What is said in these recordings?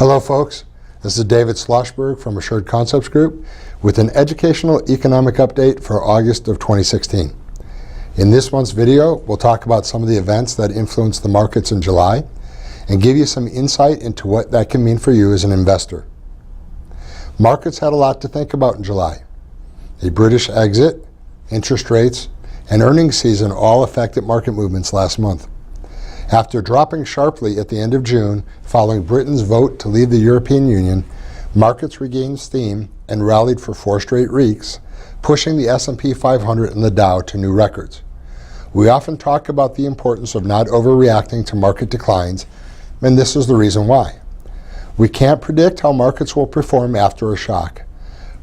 Hello folks, this is David Schlossberg from Assured Concepts Group with an educational economic update for August of 2016. In this month's video, we'll talk about some of the events that influenced the markets in July and give you some insight into what that can mean for you as an investor. Markets had a lot to think about in July. A British exit, interest rates, and earnings season all affected market movements last month. After dropping sharply at the end of June following Britain's vote to leave the European Union, markets regained steam and rallied for 4 straight weeks, pushing the S&P 500 and the Dow to new records. We often talk about the importance of not overreacting to market declines, and this is the reason why. We can't predict how markets will perform after a shock,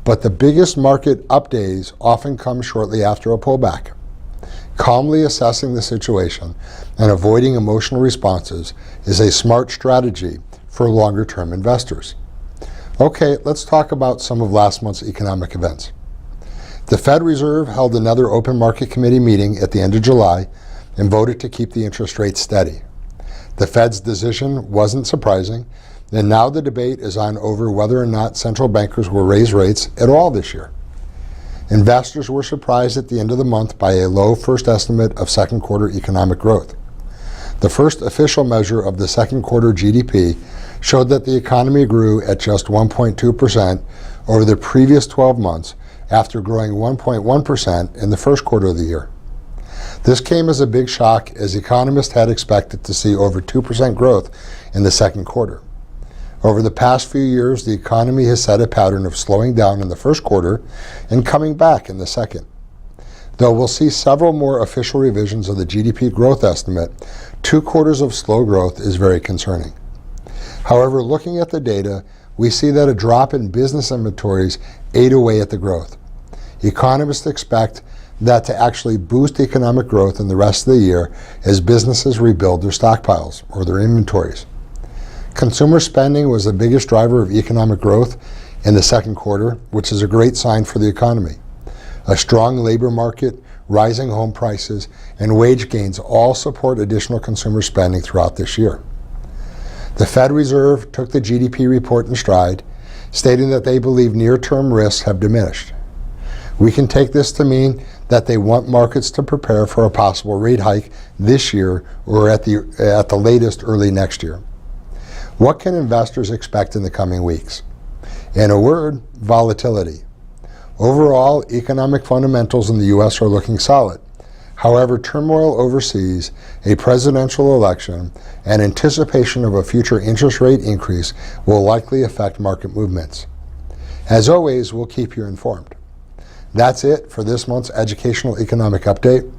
but the biggest market up days often come shortly after a pullback. Calmly assessing the situation and avoiding emotional responses is a smart strategy for longer-term investors. Okay, let's talk about some of last month's economic events. The Fed Reserve held another open market committee meeting at the end of July and voted to keep the interest rate steady. The Fed's decision wasn't surprising, and now the debate is on over whether or not central bankers will raise rates at all this year. Investors were surprised at the end of the month by a low first estimate of second quarter economic growth. The first official measure of the second quarter GDP showed that the economy grew at just 1.2% over the previous 12 months after growing 1.1% in the first quarter of the year. This came as a big shock as economists had expected to see over 2% growth in the second quarter. Over the past few years, the economy has set a pattern of slowing down in the first quarter and coming back in the second. Though we'll see several more official revisions of the GDP growth estimate, 2 quarters of slow growth is very concerning. However, looking at the data, we see that a drop in business inventories ate away at the growth. Economists expect that to actually boost economic growth in the rest of the year as businesses rebuild their stockpiles or their inventories. Consumer spending was the biggest driver of economic growth in the second quarter, which is a great sign for the economy. A strong labor market, rising home prices, and wage gains all support additional consumer spending throughout this year. The Fed Reserve took the GDP report in stride, stating that they believe near-term risks have diminished. We can take this to mean that they want markets to prepare for a possible rate hike this year or at the latest early next year. What can investors expect in the coming weeks? In a word, volatility. Overall, economic fundamentals in the U.S. are looking solid. However, turmoil overseas, a presidential election, and anticipation of a future interest rate increase will likely affect market movements. As always, we'll keep you informed. That's it for this month's Educational Economic Update.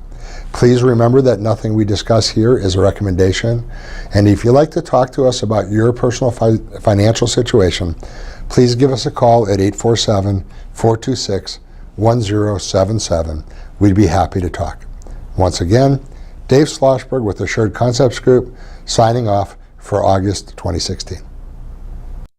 Please remember that nothing we discuss here is a recommendation, and if you'd like to talk to us about your personal financial situation, please give us a call at 847-426-1077. We'd be happy to talk. Once again, Dave Schlossberg with Assured Concepts Group, signing off for August 2016.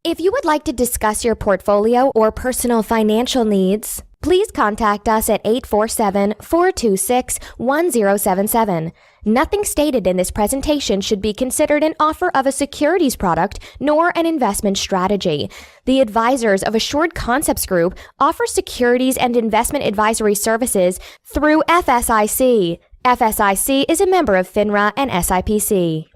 If you would like to discuss your portfolio or personal financial needs, please contact us at 847-426-1077. Nothing stated in this presentation should be considered an offer of a securities product nor an investment strategy. The advisors of Assured Concepts Group offer securities and investment advisory services through FSIC. FSIC is a member of FINRA and SIPC.